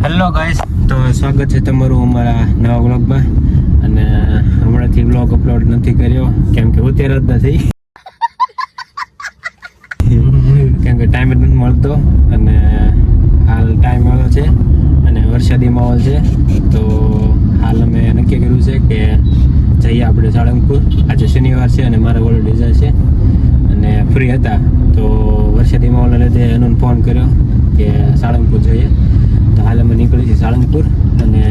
Hello guys, તો સ્વાગત છે તમારું અમારા નવા વ્લોગમાં. અને હમણાંથી વ્લોગ અપલોડ નથી કર્યો કેમ કે ઉતેર જ નથી કેમ કે ટાઈમ જ નથી મળતો. અને હાલ ટાઈમ આવ્યો છે અને વરસાદી માહોલ છે, તો હાલ અમે નક્કી કર્યું છે કે જઈએ આપણે સાળંગપુર. આજે શનિવાર છે અને મારા ઓલરેડી રજા છે અને ફ્રી હતા, તો વરસાદી માહોલને લીધે એનો ફોન કર્યો કે સાળંગપુર જઈએ. તો હાલ અમે નીકળી છીએ સાળંગપુર, અને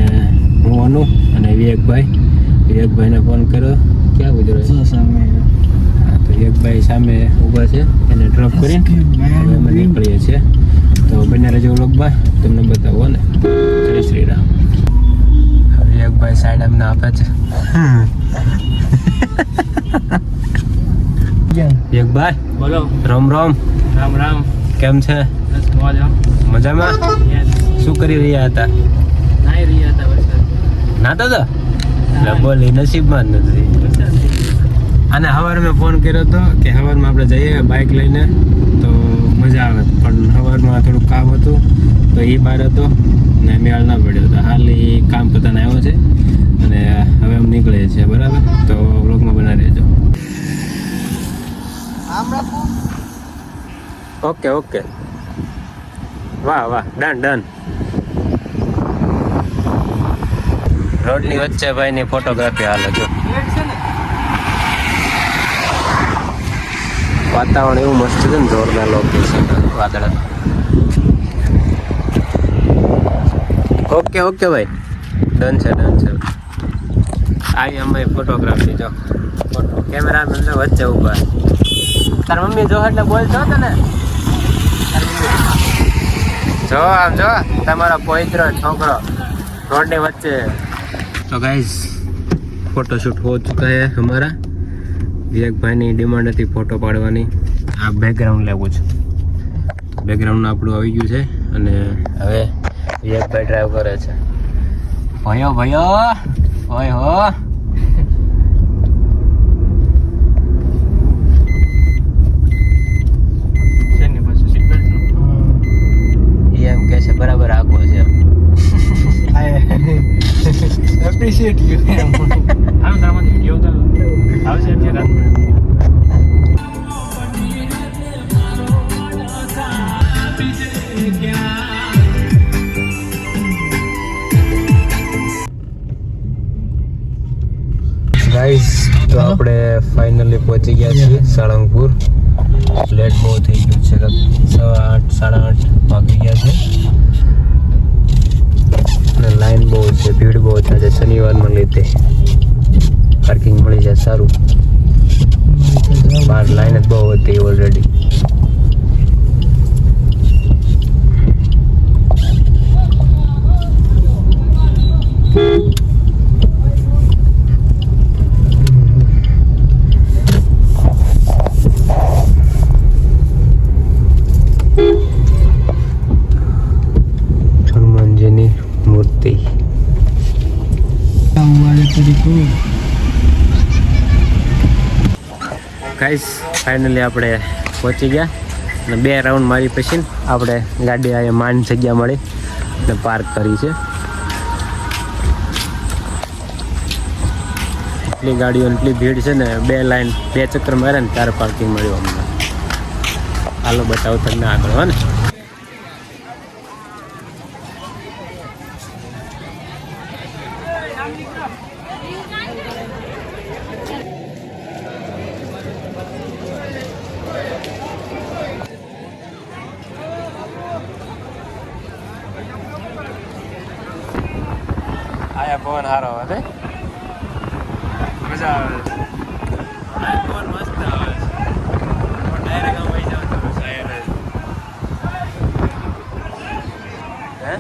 હું અનુ અને વિવેકભાઈને ફોન કર્યો. ક્યાં ગુજરો સામે? હા, તો વિવેકભાઈ સામે ઊભા છે, એને ડ્રોપ કરી હવે અમે નીકળીએ છીએ. તો બંને રજો વ્લોગમાં તમને બતાવો ને. જય શ્રી રામ. વિવેકભાઈ સાઈડ અમને આપે છે. વિવેકભાઈ બોલો. રામ રામ. રામ રામ. કેમ છે? મજામાં? શું કરી રહ્યા હતા? નાઈ રહ્યા હતા વરસાદ. નાતો તો બોલી નસીબમાં જ નથી. અને સવારે મેં ફોન કર્યો હતો કે સવારમાં આપણે જઈએ બાઇક લઈને તો મજા આવે, પણ સવારમાં થોડુંક કામ હતું તો એ બહાર હતો ને મેળ ના પડ્યો. તો હાલ એ કામ પતાને આવ્યો છે અને હવે અમે નીકળીએ છીએ. બરાબર, તો વ્લોગમાં બનાવી રહેજો. ઓકે ઓકે, વાહ વાહ, ડન. રોડની વચ્ચે ભાઈની ફોટોગ્રાફી હાલે જો. વાતાવરણ એવું મસ્ત છે ને, જોરદાર લોકેશન, વાદળ. ઓકે ભાઈ, ડન છે. આવી અમારી ફોટોગ્રાફી જો. કેમેરા વચ્ચે ઊભા. તાર મમ્મી જો એટલે બોલતો તને. જો આમ જો, તમારો પોઈત્રો છોકરો રોડની વચ્ચે. तो गाइस फोटोशूट हो चुका है हमारा. વિવેકભાઈની ડિમાન્ડ હતી ફોટો પાડવાની. આ બેકગ્રાઉન્ડ લેવું છે, બેકગ્રાઉન્ડ આપણું આવી ગયું છે અને હવે વિવેકભાઈ ડ્રાઈવ કરે છે. ભયો ઓય હો. એમ કે છે બરાબર આગો છે એમ. Appreciate you. આમ સામાન વિડિયો તો આવશે અત્યારે. ગાઈસ, તો આપણે ફાઇનલી પહોંચી ગયા છીએ સાળંગપુર. લેટ બહુ થઈ ગયું છે, 8:30 8:30 વાગી ગયા છે અને લાઈન બહુ છે, ભીડ બહુ છે. આજે શનિવારમાં લીધે પાર્કિંગ મળી જાય સારું. બહાર લાઈન જ બહુ હતી ઓલરેડી. હનુમાનજીની મૂર્તિ. ગાઈસ, ફાઇનલી આપણે પહોંચી ગયા અને 2 રાઉન્ડ મારી પછી આપણે ગાડી અહીંયા માંડ જગ્યા મળી અને પાર્ક કરી છે. એટલી ગાડીઓ એટલી ભીડ છે ને, 2 લાઈન 2 ચક્કર માર્યા ને ત્યારે પાર્કિંગ મળ્યું અમને. હાલો બતાવો તમને આગળ હો ને. આયા પવન સારો આવે, મજા આવે. પવન મસ્ત આવે, ડાયરેક્ટ આમ વહી જાવ તો સાહેબ. હે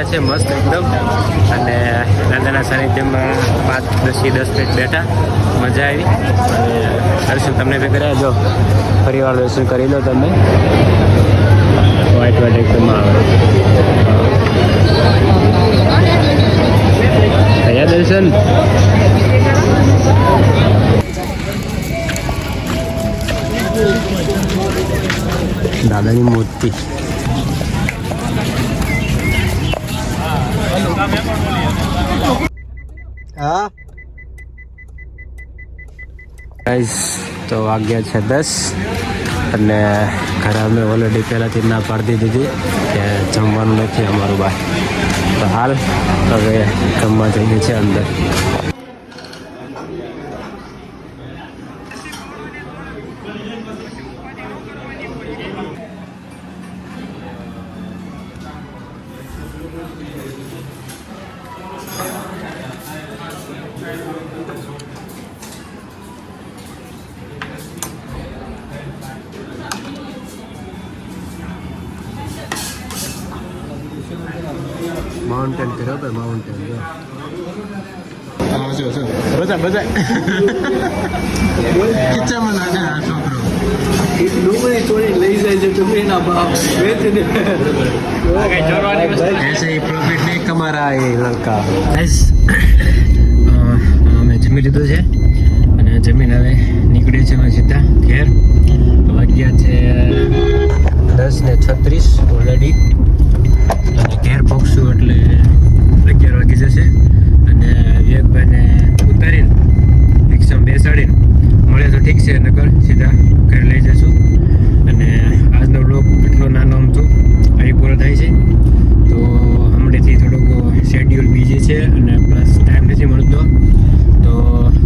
રહ્યા છે મસ્ત એકદમ. અને દાદાના સાનિધ્યમાં 5-10 મિનિટ બેઠા, મજા આવી. અને દર્શન તમને બી કર્યા, જો ફરીવાર દર્શન કરી લો તમે. વ્હાઈટ એકદમ આવે થયા દર્શન. દાદાની મૂર્તિ. હા ગાઈસ તો વાગ્યા છે 10 અને ઘરે અમે ઓલરેડી પહેલાંથી ના પાડી દીધી કે જમવાનું નથી અમારું બહાર. તો હાલ હવે જમવા જઈએ છે અંદર. માઉન્ટેન કર્યો ભાઈ, માઉન્ટેન બધા બધા કિચનમાં નાખે આ છોકરો. ડુંગળી તોડી લઈ જાય છે ડુંગળીના ભાવ વેચીને ऐसे ही प्रॉफिट नहीं कमा रहा है लड़का. અમે જમી લીધું છે અને જમીન હવે નીકળીએ છીએ અમે સીધા ઘેર. વાગ્યા છે 10:36 ઓલરેડી અને ઘેર પહોંચશું એટલે 11 વાગી જશે. અને વિવેકભાઈને ઉતારીને રિક્ષામાં બેસાડીને મળે તો ઠીક છે, નકર સીધા ઘરે લઈ જશું. અને આજનો બ્લોગ એટલો નાનો આમતો અહીં પૂરો થાય છે. તો હમણાંથી થોડુંક શેડ્યુલ બીજી છે અને પ્લસ ટાઈમ નથી મળતો, તો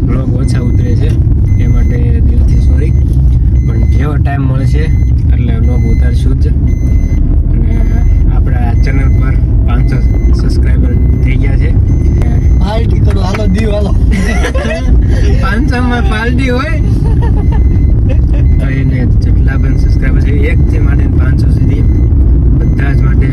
બ્લોગ ઓછા ઉતરે છે. એ માટે દિલથી સોરી, પણ જેવો ટાઈમ મળે છે એટલે બ્લોગ ઉતારશું જ. અને આપણા ચેનલ પર 500 સબસ્ક્રાઈબર થઈ ગયા છે. પાર્ટી કરો હાલો દીવ હાલો 500માં પાર્ટી હોય તો એને જેટલા પણ સબસ્ક્રાઈબર છે 1 થી માંડીને 500 સુધી બધા જ માટે